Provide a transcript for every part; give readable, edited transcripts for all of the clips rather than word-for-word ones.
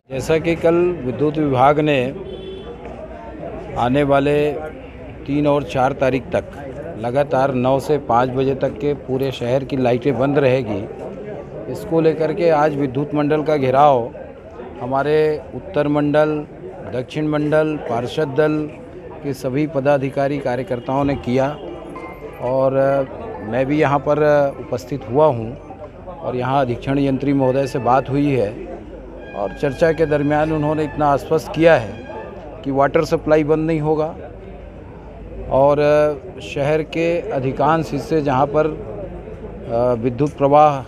जैसा कि कल विद्युत विभाग ने आने वाले 3 और 4 तारीख तक लगातार 9 से 5 बजे तक के पूरे शहर की लाइटें बंद रहेगी, इसको लेकर के आज विद्युत मंडल का घेराव हमारे उत्तर मंडल, दक्षिण मंडल, पार्षद दल के सभी पदाधिकारी कार्यकर्ताओं ने किया और मैं भी यहाँ पर उपस्थित हुआ हूँ और यहाँ अधीक्षण यंत्री महोदय से बात हुई है और चर्चा के दरमियान उन्होंने इतना आश्वस्त किया है कि वाटर सप्लाई बंद नहीं होगा और शहर के अधिकांश हिस्से जहाँ पर विद्युत प्रवाह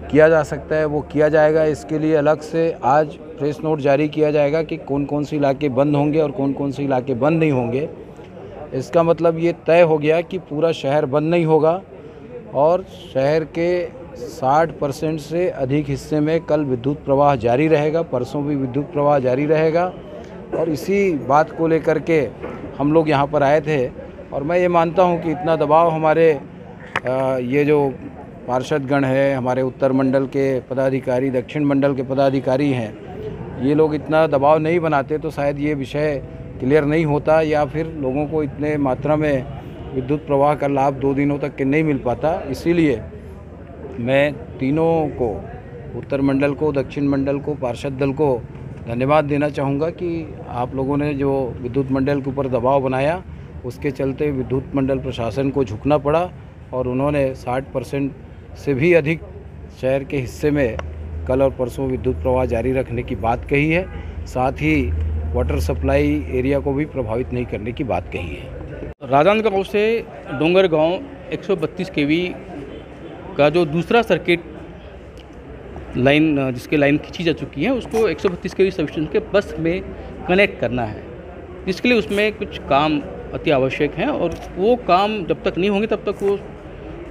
किया जा सकता है वो किया जाएगा। इसके लिए अलग से आज प्रेस नोट जारी किया जाएगा कि कौन कौन से इलाके बंद होंगे और कौन कौन से इलाके बंद नहीं होंगे। इसका मतलब ये तय हो गया कि पूरा शहर बंद नहीं होगा और शहर के 60% से अधिक हिस्से में कल विद्युत प्रवाह जारी रहेगा, परसों भी विद्युत प्रवाह जारी रहेगा। और इसी बात को लेकर के हम लोग यहाँ पर आए थे और मैं ये मानता हूँ कि इतना दबाव हमारे ये जो पार्षदगण है, हमारे उत्तर मंडल के पदाधिकारी, दक्षिण मंडल के पदाधिकारी हैं, ये लोग इतना दबाव नहीं बनाते तो शायद ये विषय क्लियर नहीं होता या फिर लोगों को इतने मात्रा में विद्युत प्रवाह का लाभ 2 दिनों तक के नहीं मिल पाता। इसीलिए मैं तीनों को, उत्तर मंडल को, दक्षिण मंडल को, पार्षद दल को धन्यवाद देना चाहूँगा कि आप लोगों ने जो विद्युत मंडल के ऊपर दबाव बनाया उसके चलते विद्युत मंडल प्रशासन को झुकना पड़ा और उन्होंने 60% से भी अधिक शहर के हिस्से में कल और परसों विद्युत प्रवाह जारी रखने की बात कही है। साथ ही वाटर सप्लाई एरिया को भी प्रभावित नहीं करने की बात कही है। राजनांदगांव से डोंगरगांव 132 केवी का जो दूसरा सर्किट लाइन, जिसकी लाइन खींची जा चुकी है, उसको 132 केवी सबस्टेशन के बस में कनेक्ट करना है, जिसके लिए उसमें कुछ काम अति आवश्यक हैं और वो काम जब तक नहीं होंगे तब तक वो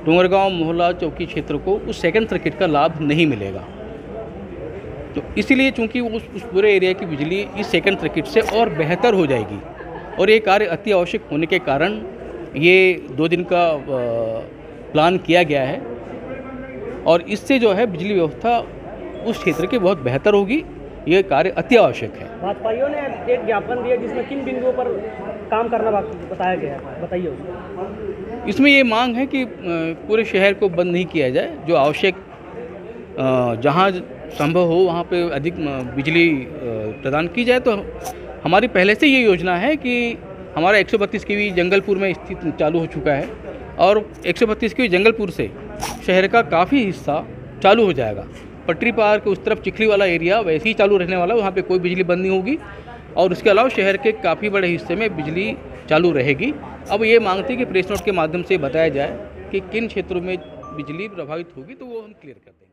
डोंगरगांव मोहल्ला चौकी क्षेत्र को उस सेकंड सर्किट का लाभ नहीं मिलेगा। तो इसीलिए चूंकि उस पूरे एरिया की बिजली इस सेकंड सर्किट से और बेहतर हो जाएगी और ये कार्य अति आवश्यक होने के कारण ये 2 दिन का प्लान किया गया है और इससे जो है बिजली व्यवस्था उस क्षेत्र की बहुत बेहतर होगी। ये कार्य अति आवश्यक है। भाजपाइयों ने एक ज्ञापन दिया जिसमें किन बिंदुओं पर काम करना बताया गया है, बताइए उसमें। इसमें ये मांग है कि पूरे शहर को बंद नहीं किया जाए, जो आवश्यक जहाँ संभव हो वहाँ पे अधिक बिजली प्रदान की जाए। तो हमारी पहले से ये योजना है कि हमारा 132 केवी जंगलपुर में स्थित चालू हो चुका है और 132 केवी जंगलपुर से शहर का काफ़ी हिस्सा चालू हो जाएगा। पटरी पार के उस तरफ चिखली वाला एरिया वैसे ही चालू रहने वाला है, वहाँ पे कोई बिजली बंद नहीं होगी और उसके अलावा शहर के काफ़ी बड़े हिस्से में बिजली चालू रहेगी। अब ये मांगते हैं कि प्रेस नोट के माध्यम से बताया जाए कि किन क्षेत्रों में बिजली प्रभावित होगी, तो वो हम क्लियर कर देंगे।